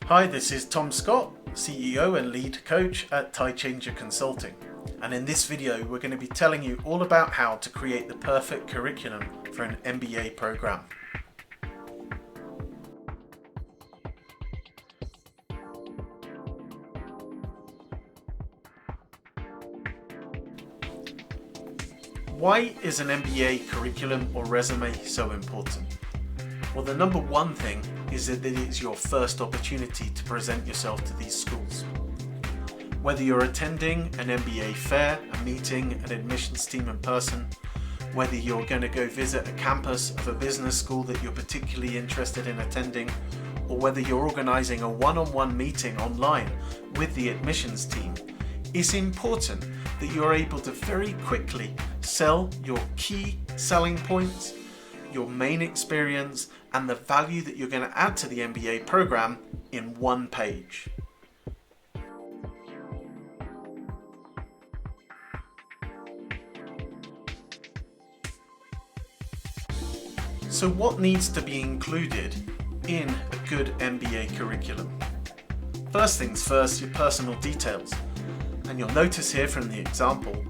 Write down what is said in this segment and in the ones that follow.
Hi, this is Tom Scott, CEO and lead coach at TideChanger Consulting. And in this video, we're going to be telling you all about how to create the perfect curriculum for an MBA program. Why is an MBA curriculum or resume so important? Well, the number one thing is that it is your first opportunity to present yourself to these schools. Whether you're attending an MBA fair, a meeting, an admissions team in person, whether you're going to go visit a campus of a business school that you're particularly interested in attending, or whether you're organising a one-on-one meeting online with the admissions team, it's important that you're able to very quickly sell your key selling points, your main experience, and the value that you're going to add to the MBA program in one page. So what needs to be included in a good MBA curriculum? First things first, your personal details. And you'll notice here from the example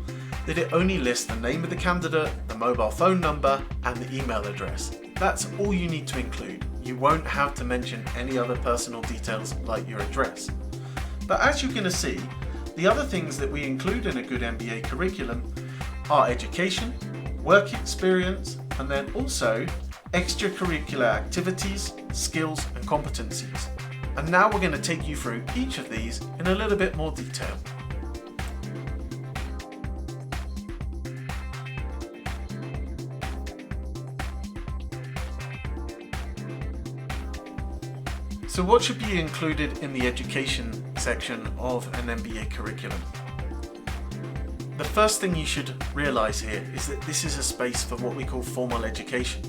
that it only lists the name of the candidate, the mobile phone number, and the email address. That's all you need to include. You won't have to mention any other personal details like your address. But as you're going to see, the other things that we include in a good MBA curriculum are education, work experience, and then also extracurricular activities, skills, and competencies. And now we're going to take you through each of these in a little bit more detail. So what should be included in the education section of an MBA curriculum? The first thing you should realise here is that this is a space for what we call formal education.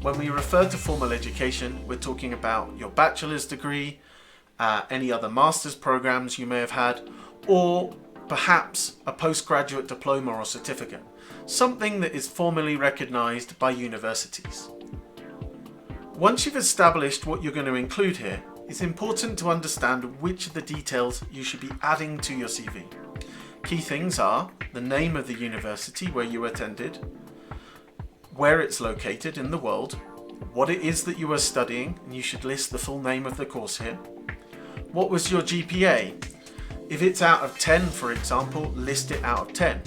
When we refer to formal education, we're talking about your bachelor's degree, any other master's programs you may have had, or perhaps a postgraduate diploma or certificate, something that is formally recognised by universities. Once you've established what you're going to include here, it's important to understand which of the details you should be adding to your CV. Key things are the name of the university where you attended, where it's located in the world, what it is that you are studying, and you should list the full name of the course here. What was your GPA? If it's out of 10, for example, list it out of 10.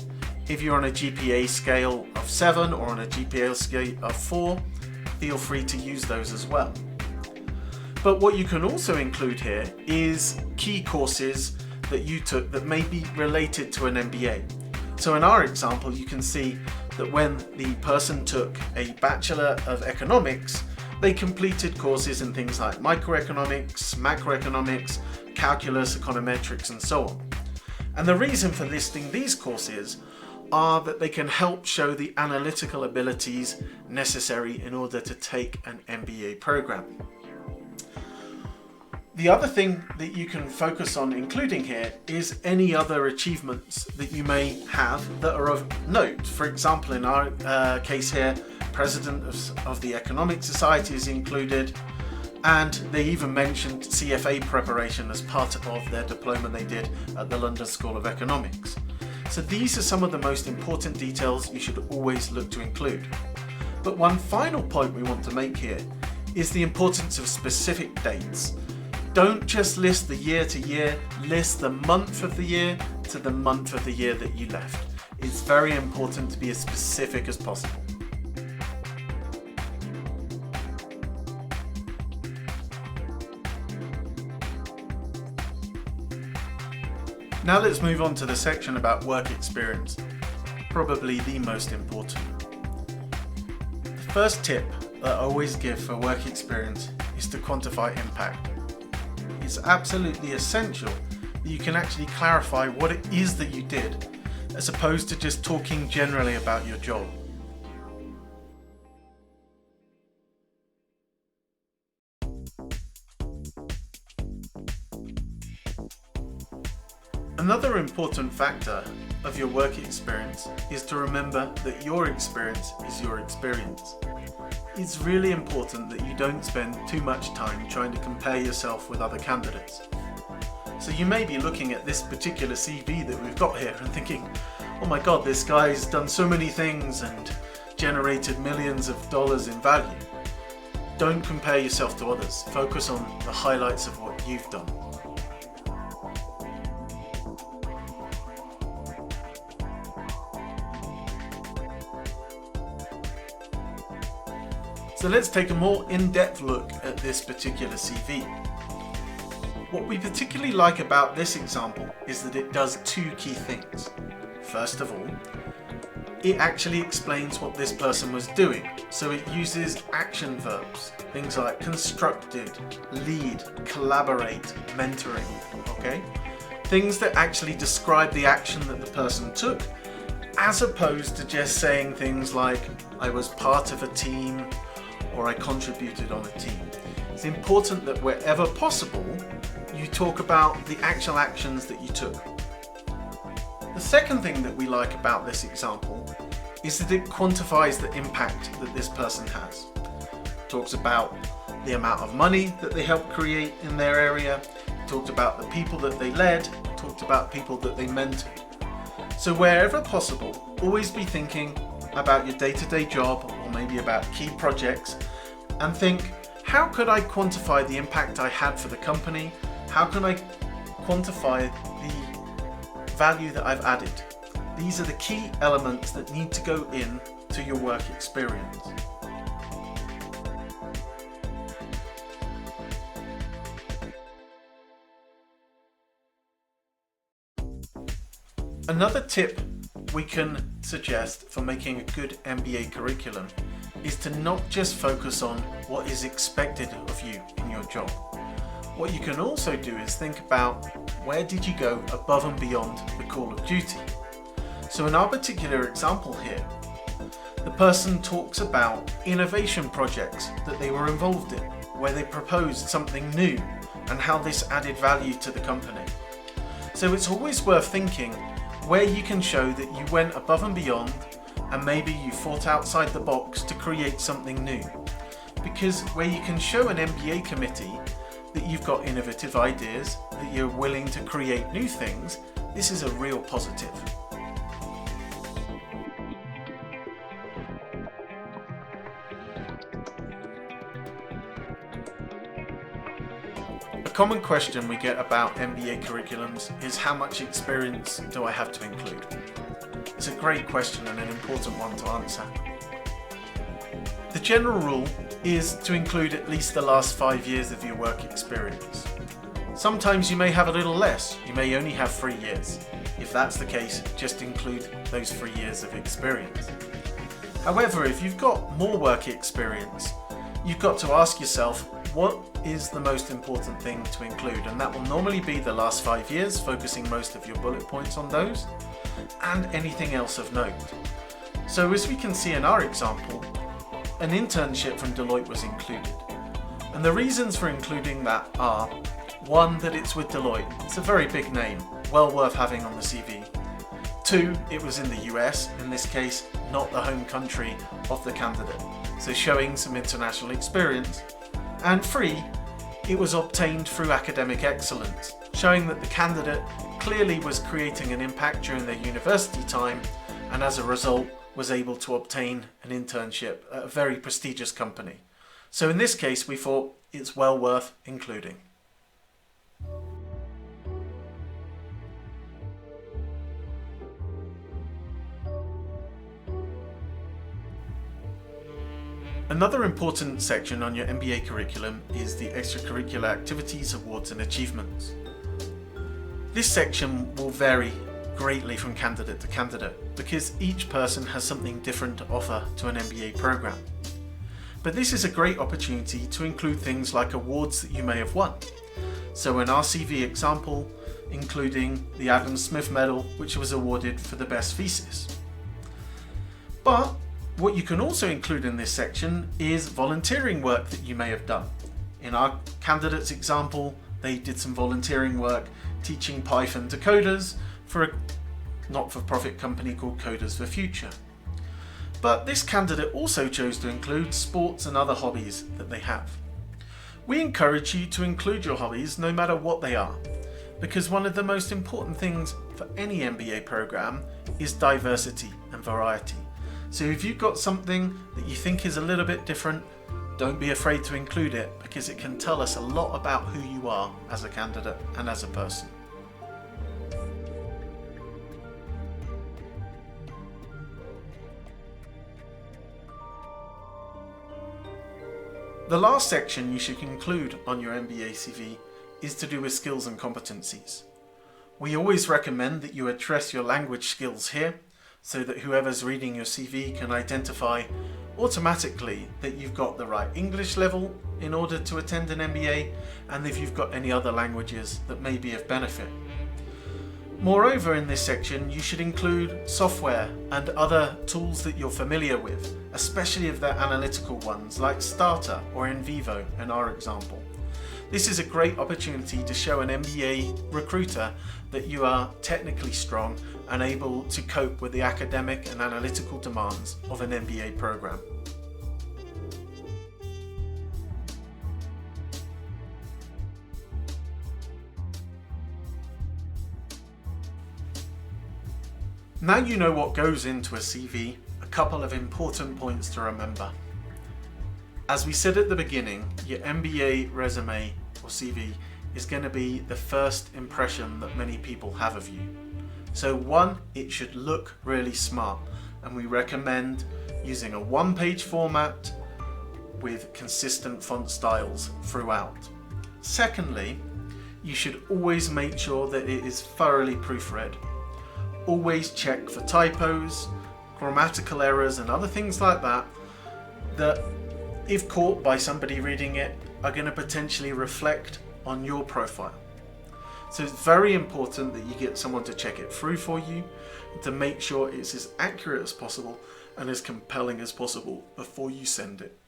If you're on a GPA scale of 7 or on a GPA scale of 4, feel free to use those as well. But what you can also include here is key courses that you took that may be related to an MBA. So in our example, you can see that when the person took a Bachelor of Economics, they completed courses in things like microeconomics, macroeconomics, calculus, econometrics, and so on. And the reason for listing these courses are that they can help show the analytical abilities necessary in order to take an MBA program. The other thing that you can focus on including here is any other achievements that you may have that are of note. For example, in our case here, President of the Economic Society is included, and they even mentioned CFA preparation as part of their diploma they did at the London School of Economics. So these are some of the most important details you should always look to include. But one final point we want to make here is the importance of specific dates. Don't just list the year to year, list the month of the year to the month of the year that you left. It's very important to be as specific as possible. Now let's move on to the section about work experience, probably the most important. The first tip that I always give for work experience is to quantify impact. It's absolutely essential that you can actually clarify what it is that you did, as opposed to just talking generally about your job. Another important factor of your work experience is to remember that your experience is your experience. it's really important that you don't spend too much time trying to compare yourself with other candidates. So you may be looking at this particular CV that we've got here and thinking, oh my god, this guy's done so many things and generated millions of dollars in value. Don't compare yourself to others. Focus on the highlights of what you've done. So let's take a more in-depth look at this particular CV. What we particularly like about this example is that it does two key things. First of all, it actually explains what this person was doing. So it uses action verbs, things like constructed, lead, collaborate, mentoring, okay? Things that actually describe the action that the person took, as opposed to just saying things like, I was part of a team, or I contributed on a team. It's important that wherever possible, you talk about the actual actions that you took. The second thing that we like about this example is that it quantifies the impact that this person has. It talks about the amount of money that they helped create in their area, it talked about the people that they led, it talked about people that they mentored. So wherever possible, always be thinking about your day-to-day job or maybe about key projects and think, how could I quantify the impact I had for the company? How can I quantify the value that I've added? These are the key elements that need to go in to your work experience. Another tip we can suggest for making a good MBA curriculum is to not just focus on what is expected of you in your job. What you can also do is think about, where did you go above and beyond the call of duty? So in our particular example here, the person talks about innovation projects that they were involved in, where they proposed something new and how this added value to the company. So it's always worth thinking where you can show that you went above and beyond and maybe you thought outside the box to create something new. Because where you can show an MBA committee that you've got innovative ideas, that you're willing to create new things, this is a real positive. A common question we get about MBA curriculums is, how much experience do I have to include? It's a great question and an important one to answer. The general rule is to include at least the last 5 years of your work experience. Sometimes you may have a little less, you may only have 3 years. If that's the case, just include those 3 years of experience. However, if you've got more work experience, you've got to ask yourself, what is the most important thing to include? And that will normally be the last 5 years, focusing most of your bullet points on those, and anything else of note. So as we can see in our example, an internship from Deloitte was included. And the reasons for including that are, one, that it's with Deloitte. It's a very big name, well worth having on the CV. 2, it was in the US, in this case, not the home country of the candidate, so showing some international experience. And 3, it was obtained through academic excellence, showing that the candidate clearly was creating an impact during their university time and as a result was able to obtain an internship at a very prestigious company. So in this case, we thought it's well worth including. Another important section on your MBA curriculum is the extracurricular activities, awards and achievements. This section will vary greatly from candidate to candidate because each person has something different to offer to an MBA program. But this is a great opportunity to include things like awards that you may have won. So in our CV example, including the Adam Smith Medal, which was awarded for the best thesis. But what you can also include in this section is volunteering work that you may have done. In our candidate's example, they did some volunteering work teaching Python to coders for a not-for-profit company called Coders for Future. But this candidate also chose to include sports and other hobbies that they have. We encourage you to include your hobbies no matter what they are, because one of the most important things for any MBA program is diversity and variety. So if you've got something that you think is a little bit different, don't be afraid to include it, because it can tell us a lot about who you are as a candidate and as a person. The last section you should include on your MBA CV is to do with skills and competencies. We always recommend that you address your language skills here, so that whoever's reading your CV can identify automatically that you've got the right English level in order to attend an MBA, and if you've got any other languages that may be of benefit. Moreover, in this section you should include software and other tools that you're familiar with, especially if they're analytical ones like Starter or NVivo in our example. This is a great opportunity to show an MBA recruiter that you are technically strong and able to cope with the academic and analytical demands of an MBA program. Now you know what goes into a CV, a couple of important points to remember. As we said at the beginning, your MBA resume or CV is going to be the first impression that many people have of you. So one, it should look really smart, and we recommend using a one-page format with consistent font styles throughout. Secondly, you should always make sure that it is thoroughly proofread. Always check for typos, grammatical errors and other things like that, that if caught by somebody reading it are going to potentially reflect on your profile. So it's very important that you get someone to check it through for you to make sure it's as accurate as possible and as compelling as possible before you send it.